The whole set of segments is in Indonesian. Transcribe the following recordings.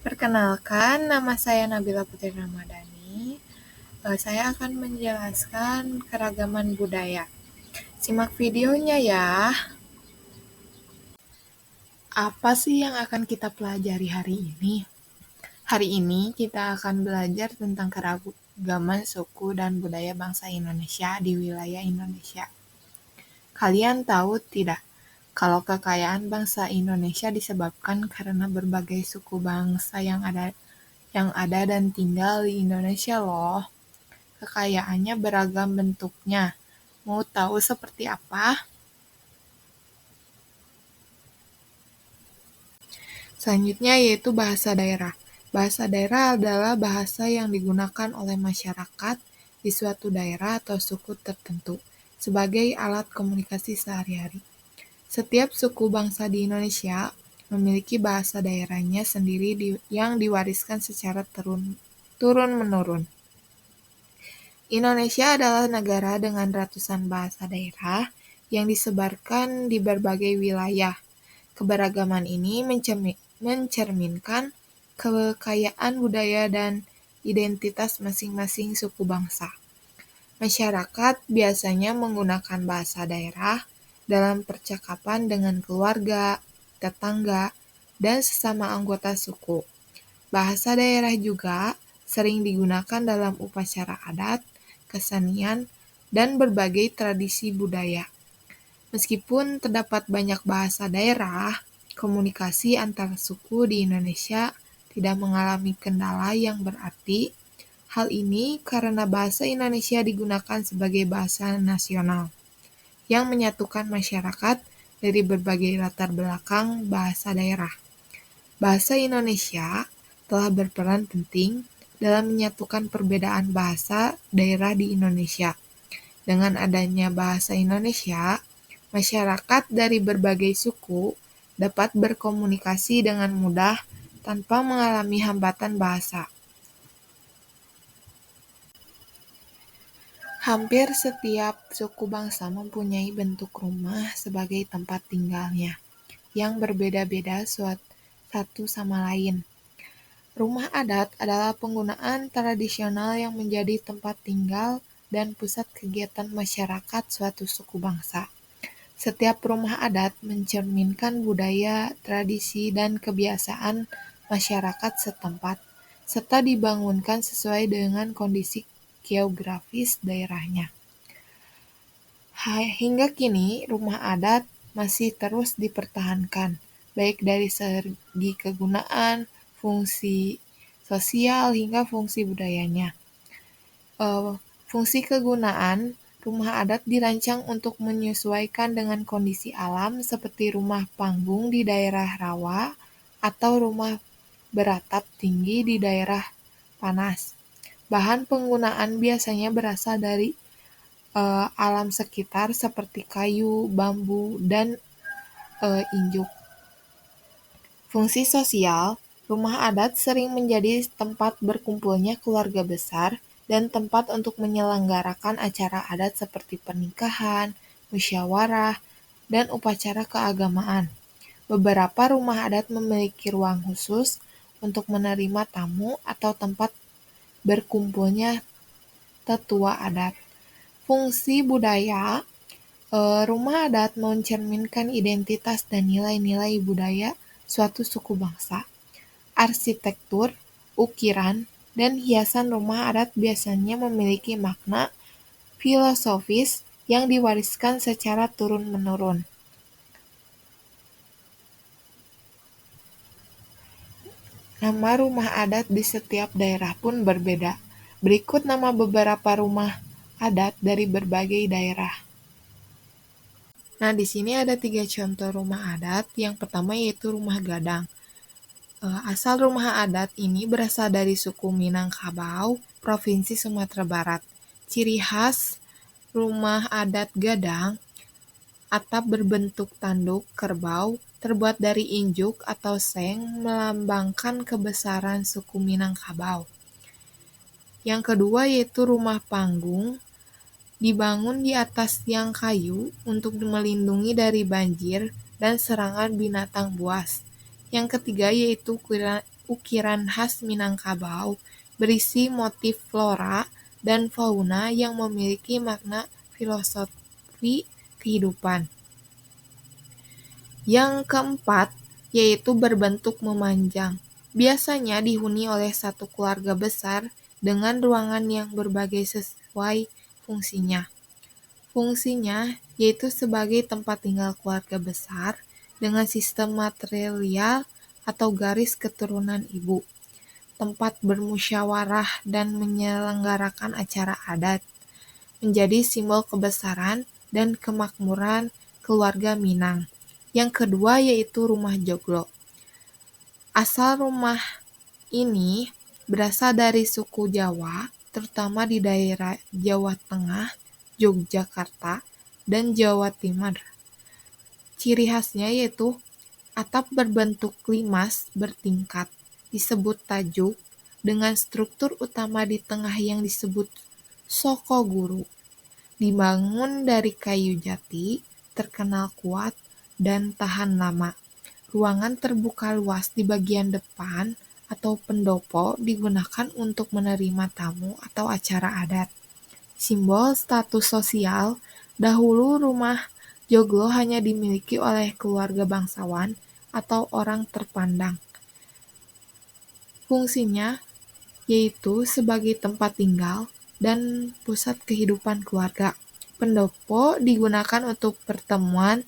Perkenalkan, nama saya Nabila Putri Ramadhani. Saya akan menjelaskan keragaman budaya. Simak videonya ya. Apa sih yang akan kita pelajari hari ini? Hari ini kita akan belajar tentang keragaman suku dan budaya bangsa Indonesia di wilayah Indonesia. Kalian tahu tidak, kalau kekayaan bangsa Indonesia disebabkan karena berbagai suku bangsa yang ada dan tinggal di Indonesia loh. Kekayaannya beragam bentuknya. Mau tahu seperti apa? Selanjutnya yaitu bahasa daerah. Bahasa daerah adalah bahasa yang digunakan oleh masyarakat di suatu daerah atau suku tertentu sebagai alat komunikasi sehari-hari. Setiap suku bangsa di Indonesia memiliki bahasa daerahnya sendiri yang diwariskan secara turun-menurun. Indonesia adalah negara dengan ratusan bahasa daerah yang disebarkan di berbagai wilayah. Keberagaman ini mencerminkan kekayaan budaya dan identitas masing-masing suku bangsa. Masyarakat biasanya menggunakan bahasa daerah dalam percakapan dengan keluarga, tetangga, dan sesama anggota suku. Bahasa daerah juga sering digunakan dalam upacara adat, kesenian, dan berbagai tradisi budaya. Meskipun terdapat banyak bahasa daerah, komunikasi antar suku di Indonesia tidak mengalami kendala yang berarti. Hal ini karena bahasa Indonesia digunakan sebagai bahasa nasional yang menyatukan masyarakat dari berbagai latar belakang bahasa daerah. Bahasa Indonesia telah berperan penting dalam menyatukan perbedaan bahasa daerah di Indonesia. Dengan adanya bahasa Indonesia, masyarakat dari berbagai suku dapat berkomunikasi dengan mudah tanpa mengalami hambatan bahasa. Hampir setiap suku bangsa mempunyai bentuk rumah sebagai tempat tinggalnya, yang berbeda-beda satu sama lain. Rumah adat adalah penggunaan tradisional yang menjadi tempat tinggal dan pusat kegiatan masyarakat suatu suku bangsa. Setiap rumah adat mencerminkan budaya, tradisi, dan kebiasaan masyarakat setempat, serta dibangunkan sesuai dengan kondisi geografis daerahnya. Hingga kini, rumah adat masih terus dipertahankan, baik dari segi kegunaan, fungsi sosial, hingga fungsi budayanya. Fungsi kegunaan rumah adat dirancang untuk menyesuaikan dengan kondisi alam seperti rumah panggung di daerah rawa atau rumah beratap tinggi di daerah panas. Bahan penggunaan biasanya berasal dari alam sekitar seperti kayu, bambu, dan injuk. Fungsi sosial, rumah adat sering menjadi tempat berkumpulnya keluarga besar dan tempat untuk menyelenggarakan acara adat seperti pernikahan, musyawarah, dan upacara keagamaan. Beberapa rumah adat memiliki ruang khusus untuk menerima tamu atau tempat berkumpulnya tetua adat. Fungsi budaya, rumah adat mencerminkan identitas dan nilai-nilai budaya suatu suku bangsa. Arsitektur, ukiran, dan hiasan rumah adat biasanya memiliki makna filosofis yang diwariskan secara turun-menurun. Nama rumah adat di setiap daerah pun berbeda. Berikut nama beberapa rumah adat dari berbagai daerah. Nah, di sini ada 3 contoh rumah adat. Yang pertama yaitu rumah gadang. Asal rumah adat ini berasal dari suku Minangkabau, Provinsi Sumatera Barat. Ciri khas rumah adat gadang, atap berbentuk tanduk kerbau, terbuat dari injuk atau seng melambangkan kebesaran suku Minangkabau. Yang kedua yaitu rumah panggung, dibangun di atas tiang kayu untuk melindungi dari banjir dan serangan binatang buas. Yang ketiga yaitu ukiran khas Minangkabau, berisi motif flora dan fauna yang memiliki makna filosofi kehidupan. Yang keempat yaitu berbentuk memanjang. Biasanya dihuni oleh satu keluarga besar dengan ruangan yang berbagai sesuai fungsinya. Fungsinya yaitu sebagai tempat tinggal keluarga besar dengan sistem matrilineal atau garis keturunan ibu, tempat bermusyawarah dan menyelenggarakan acara adat, menjadi simbol kebesaran dan kemakmuran keluarga Minang. Yang kedua yaitu rumah joglo. Asal rumah ini berasal dari suku Jawa, terutama di daerah Jawa Tengah, Yogyakarta, dan Jawa Timur. Ciri khasnya yaitu atap berbentuk limas bertingkat, disebut tajuk, dengan struktur utama di tengah yang disebut sokoguru. Dibangun dari kayu jati, terkenal kuat dan tahan lama. Ruangan terbuka luas di bagian depan atau pendopo digunakan untuk menerima tamu atau acara adat. Simbol status sosial, dahulu rumah joglo hanya dimiliki oleh keluarga bangsawan atau orang terpandang. Fungsinya yaitu sebagai tempat tinggal dan pusat kehidupan keluarga. Pendopo digunakan untuk pertemuan,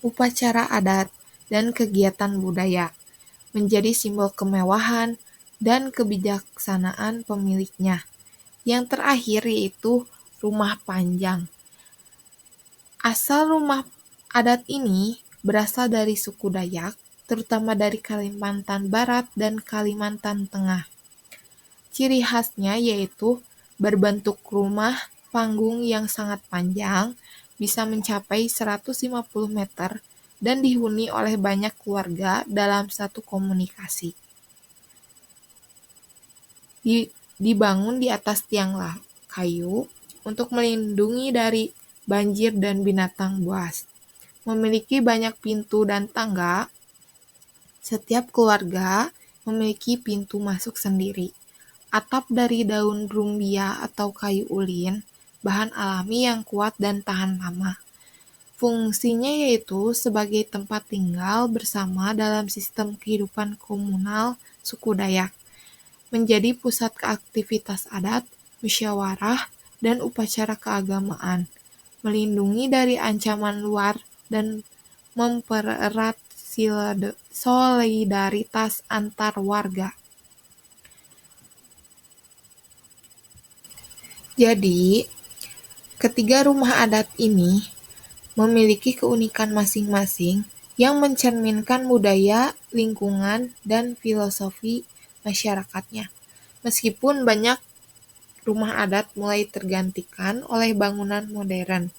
upacara adat, dan kegiatan budaya, menjadi simbol kemewahan dan kebijaksanaan pemiliknya. Yang terakhir yaitu rumah panjang. Asal rumah adat ini berasal dari suku Dayak, terutama dari Kalimantan Barat dan Kalimantan Tengah. Ciri khasnya yaitu berbentuk rumah panggung yang sangat panjang, bisa mencapai 150 meter, dan dihuni oleh banyak keluarga dalam satu komunikasi. Dibangun di atas tiang kayu untuk melindungi dari banjir dan binatang buas. Memiliki banyak pintu dan tangga, setiap keluarga memiliki pintu masuk sendiri. Atap dari daun rumbia atau kayu ulin, bahan alami yang kuat dan tahan lama. Fungsinya yaitu sebagai tempat tinggal bersama dalam sistem kehidupan komunal suku Dayak, menjadi pusat aktivitas adat, musyawarah, dan upacara keagamaan, melindungi dari ancaman luar dan mempererat solidaritas antar warga. Jadi, ketiga rumah adat ini memiliki keunikan masing-masing yang mencerminkan budaya, lingkungan, dan filosofi masyarakatnya. Meskipun banyak rumah adat mulai tergantikan oleh bangunan modern,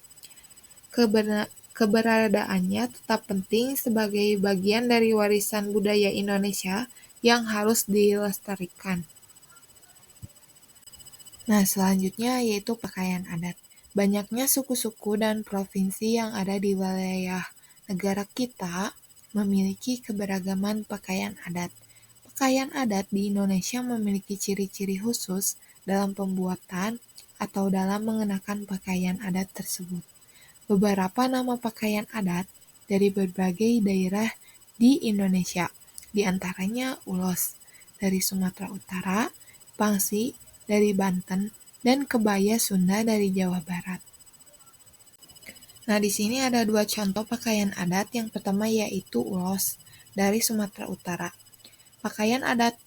keberadaannya tetap penting sebagai bagian dari warisan budaya Indonesia yang harus dilestarikan. Nah, selanjutnya yaitu pakaian adat. Banyaknya suku-suku dan provinsi yang ada di wilayah negara kita memiliki keberagaman pakaian adat. Pakaian adat di Indonesia memiliki ciri-ciri khusus dalam pembuatan atau dalam mengenakan pakaian adat tersebut. Beberapa nama pakaian adat dari berbagai daerah di Indonesia, di antaranya ulos dari Sumatera Utara, pangsi dari Banten, dan kebaya Sunda dari Jawa Barat. Nah, di sini ada dua contoh pakaian adat. Yang pertama yaitu ulos dari Sumatera Utara. Pakaian adat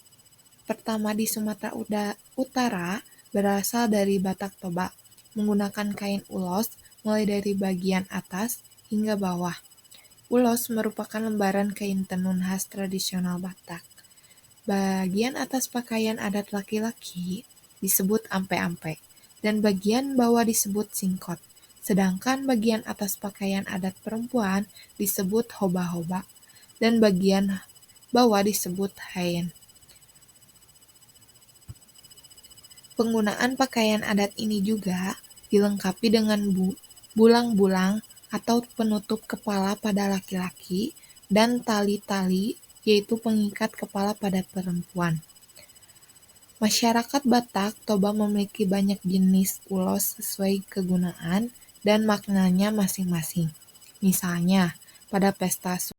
pertama di Sumatera Utara berasal dari Batak Toba, menggunakan kain ulos mulai dari bagian atas hingga bawah. Ulos merupakan lembaran kain tenun khas tradisional Batak. Bagian atas pakaian adat laki-laki disebut ampe-ampe, dan bagian bawah disebut singkot. Sedangkan bagian atas pakaian adat perempuan disebut hoba-hoba, dan bagian bawah disebut haen. Penggunaan pakaian adat ini juga dilengkapi dengan bulang-bulang atau penutup kepala pada laki-laki dan tali-tali yaitu pengikat kepala pada perempuan. Masyarakat Batak Toba memiliki banyak jenis ulos sesuai kegunaan dan maknanya masing-masing. Misalnya, pada pesta